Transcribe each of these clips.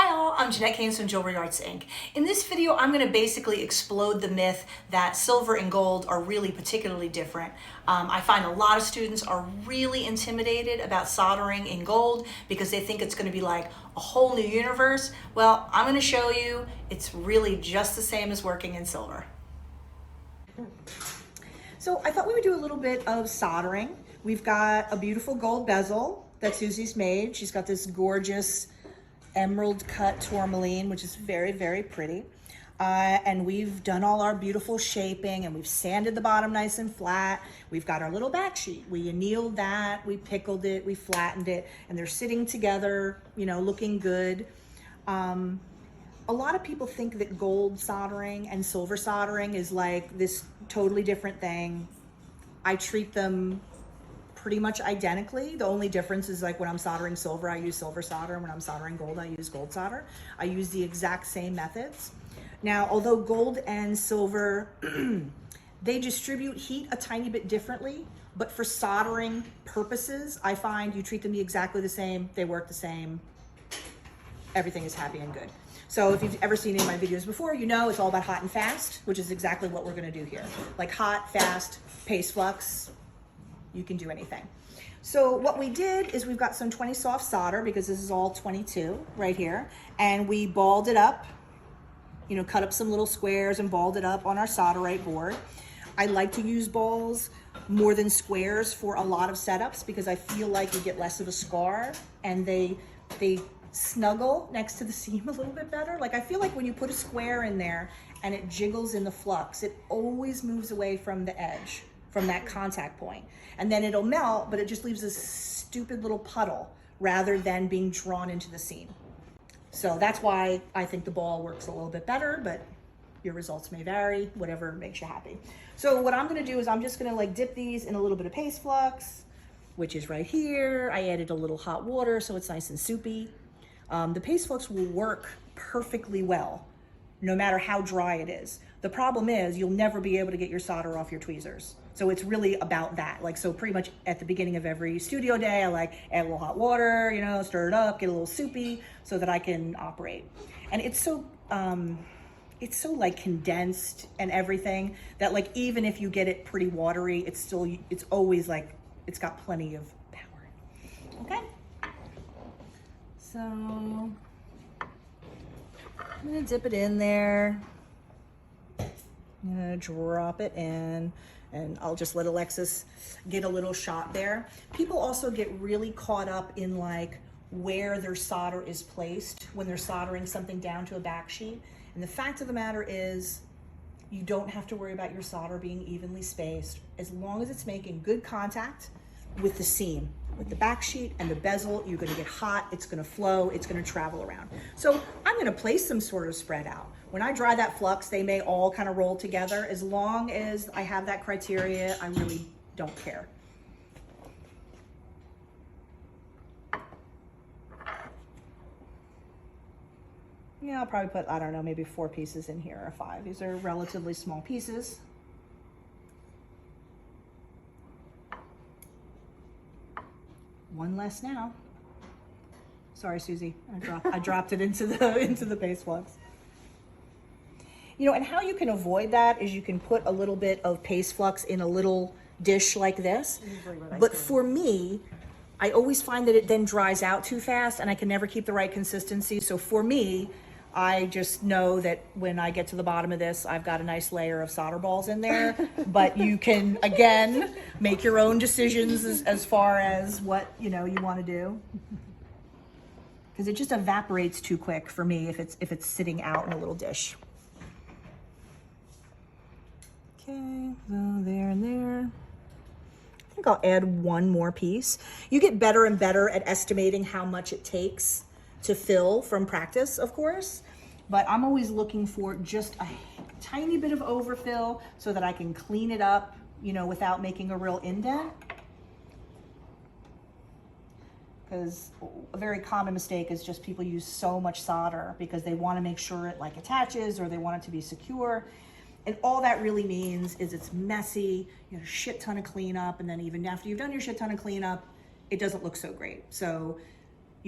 Hi all, I'm Jeanette Keynes from Jewelry Arts Inc. In this video, I'm going to basically explode the myth that silver and gold are really particularly different. I find a lot of students are really intimidated about soldering in gold because they think it's going to be like a whole new universe. Well, I'm going to show you it's really just the same as working in silver. So I thought we would do a little bit of soldering. We've got a beautiful gold bezel that Susie's made. She's got this gorgeous emerald cut tourmaline, which is very, very pretty. And we've done all our beautiful shaping and we've sanded the bottom nice and flat. We've got our little back sheet. We annealed that, we pickled it, we flattened it, and they're sitting together, you know, looking good. A lot of people think that gold soldering and silver soldering is like this totally different thing. I treat them pretty much identically. The only difference is like when I'm soldering silver, I use silver solder, and when I'm soldering gold, I use gold solder. I use the exact same methods. Now, although gold and silver, they distribute heat a tiny bit differently, but for soldering purposes, I find you treat them exactly the same, they work the same, everything is happy and good. So if you've ever seen any of my videos before, you know it's all about hot and fast, which is exactly what we're gonna do here. Like hot, fast, paste flux, you can do anything. So what we did is we've got some 20 soft solder because this is all 22 right here. And we balled it up, you know, cut up some little squares and balled it up on our solderite board. I like to use balls more than squares for a lot of setups because I feel like you get less of a scar and they snuggle next to the seam a little bit better. Like I feel like when you put a square in there and it jiggles in the flux, it always moves away from the edge, from that contact point. And then it'll melt, but it just leaves this stupid little puddle rather than being drawn into the seam. So that's why I think the ball works a little bit better, but your results may vary, whatever makes you happy. So what I'm gonna do is I'm just gonna like dip these in a little bit of paste flux, which is right here. I added a little hot water so it's nice and soupy. The paste flux will work perfectly well, no matter how dry it is. The problem is you'll never be able to get your solder off your tweezers. So it's really about that. Like, so pretty much at the beginning of every studio day, I like add a little hot water, you know, stir it up, get a little soupy so that I can operate. And it's so like condensed and everything that like, even if you get it pretty watery, it's always like, it's got plenty of power. Okay. So I'm gonna dip it in there. I'm gonna drop it in and I'll just let Alexis get a little shot there. People also get really caught up in like where their solder is placed when they're soldering something down to a back sheet. And the fact of the matter is you don't have to worry about your solder being evenly spaced as long as it's making good contact with the seam. With the back sheet and the bezel, you're gonna get hot, it's gonna flow, it's gonna travel around. So I'm gonna place some sort of spread out. When I dry that flux, they may all kind of roll together. As long as I have that criteria, I really don't care. Yeah, I'll probably put, I don't know, maybe 4 pieces in here or 5. These are relatively small pieces. One less now. Sorry, Susie, I dropped it into the paste flux. You know, and how you can avoid that is you can put a little bit of paste flux in a little dish like this. But for me, I always find that it then dries out too fast and I can never keep the right consistency. So for me, I just know that when I get to the bottom of this, I've got a nice layer of solder balls in there, but you can, again, make your own decisions as far as what, you know, you want to do. Because it just evaporates too quick for me if it's sitting out in a little dish. Okay, so there and there. I think I'll add one more piece. You get better and better at estimating how much it takes to fill from practice, of course, but I'm always looking for just a tiny bit of overfill so that I can clean it up, you know, without making a real indent. Because a very common mistake is just people use so much solder because they want to make sure it like attaches or they want it to be secure. And all that really means is it's messy, you have a shit ton of cleanup, and then even after you've done your shit ton of cleanup, it doesn't look so great. So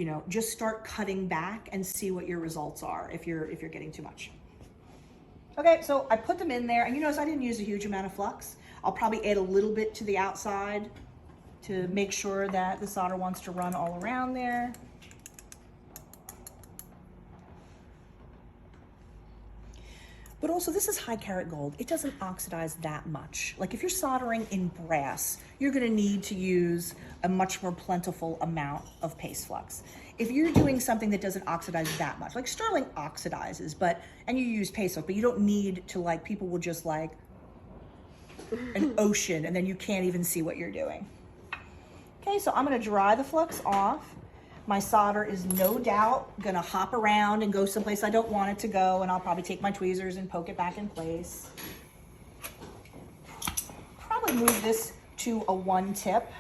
you know, just start cutting back and see what your results are if you're getting too much. Okay, so I put them in there, and you notice I didn't use a huge amount of flux. I'll probably add a little bit to the outside to make sure that the solder wants to run all around there. But also, this is high karat gold. It doesn't oxidize that much. Like if you're soldering in brass, you're gonna need to use a much more plentiful amount of paste flux. If you're doing something that doesn't oxidize that much, like sterling oxidizes, and you use paste flux, but you don't need to, like, people will just like an ocean and then you can't even see what you're doing. Okay, so I'm gonna dry the flux off. My solder is no doubt gonna hop around and go someplace I don't want it to go, and I'll probably take my tweezers and poke it back in place. Probably move this to a 1 tip.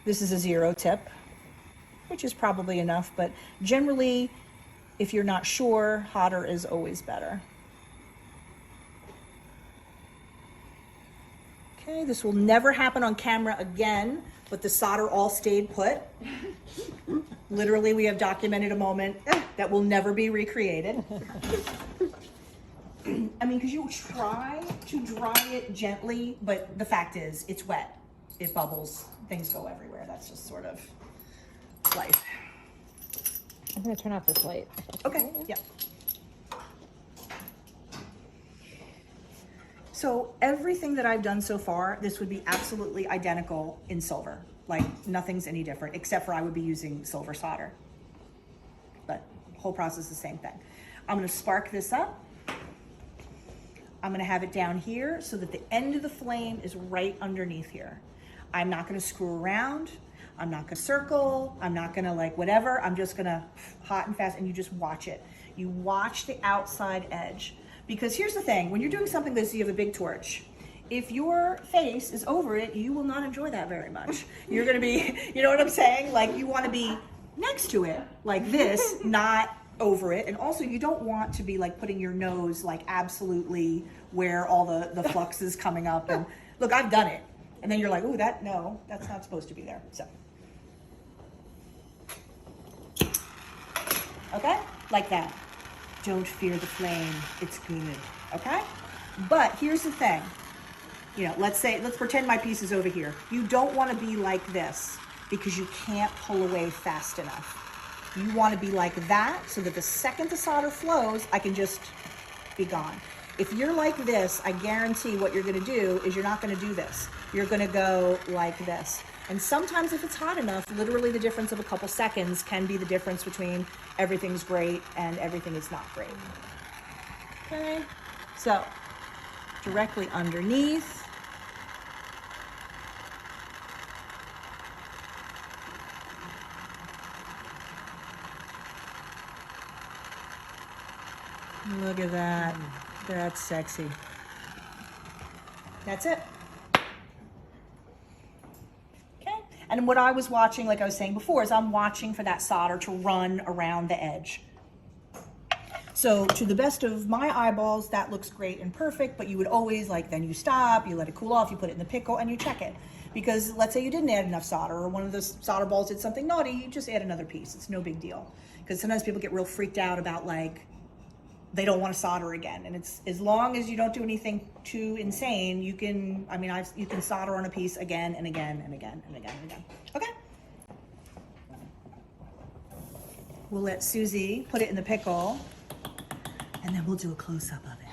This is a 0 tip, which is probably enough, but generally, if you're not sure, hotter is always better. Okay, this will never happen on camera again, but the solder all stayed put. Literally, we have documented a moment that will never be recreated. I mean, because you try to dry it gently, but the fact is, it's wet. It bubbles, things go everywhere. That's just sort of life. I'm gonna turn off this light. Okay, yeah. So everything that I've done so far, this would be absolutely identical in silver. Like nothing's any different, except for I would be using silver solder. But the whole process is the same thing. I'm gonna spark this up. I'm gonna have it down here so that the end of the flame is right underneath here. I'm not gonna screw around. I'm not gonna circle. I'm not gonna like whatever. I'm just gonna hot and fast, and you just watch it. You watch the outside edge. Because here's the thing, when you're doing something this, you have a big torch. If your face is over it, you will not enjoy that very much. You're gonna be, you know what I'm saying? Like you wanna be next to it, like this, not over it. And also you don't want to be like putting your nose like absolutely where all the flux is coming up. And look, I've done it. And then you're like, ooh, no, that's not supposed to be there, so. Okay, like that. Don't fear the flame, it's good, okay? But here's the thing, you know, let's pretend my piece is over here. You don't wanna be like this because you can't pull away fast enough. You wanna be like that so that the second the solder flows, I can just be gone. If you're like this, I guarantee what you're gonna do is you're not gonna do this. You're gonna go like this. And sometimes if it's hot enough, literally the difference of a couple seconds can be the difference between everything's great and everything is not great. Okay, so directly underneath. Look at that, that's sexy. That's it. And what I was watching, like I was saying before, is I'm watching for that solder to run around the edge. So to the best of my eyeballs, that looks great and perfect, but you would always then you stop, you let it cool off, you put it in the pickle and you check it. Because let's say you didn't add enough solder or one of those solder balls did something naughty, you just add another piece. It's no big deal. Because sometimes people get real freaked out about they don't want to solder again. And it's as long as you don't do anything too insane, you can, you can solder on a piece again and again and again and again and again. Okay. We'll let Susie put it in the pickle and then we'll do a close up of it.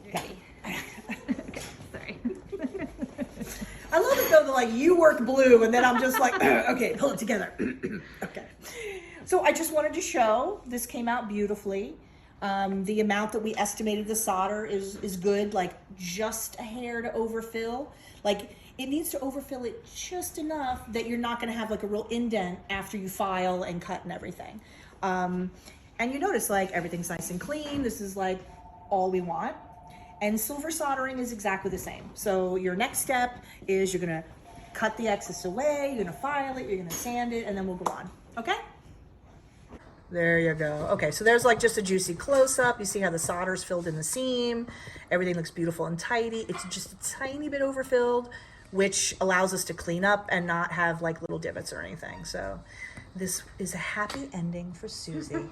Okay. Okay, sorry. I love it though, that you work blue and then I'm just like, okay, pull it together. Okay. So I just wanted to show, this came out beautifully. The amount that we estimated the solder is good, just a hair to overfill. It needs to overfill it just enough that you're not gonna have a real indent after you file and cut and everything. And you notice everything's nice and clean. This is all we want. And silver soldering is exactly the same. So your next step is you're gonna cut the excess away, you're gonna file it, you're gonna sand it, and then we'll go on, okay? There you go. Okay, so there's just a juicy close-up. You see how the solder's filled in the seam. Everything looks beautiful and tidy. It's just a tiny bit overfilled, which allows us to clean up and not have like little divots or anything. So this is a happy ending for Susie.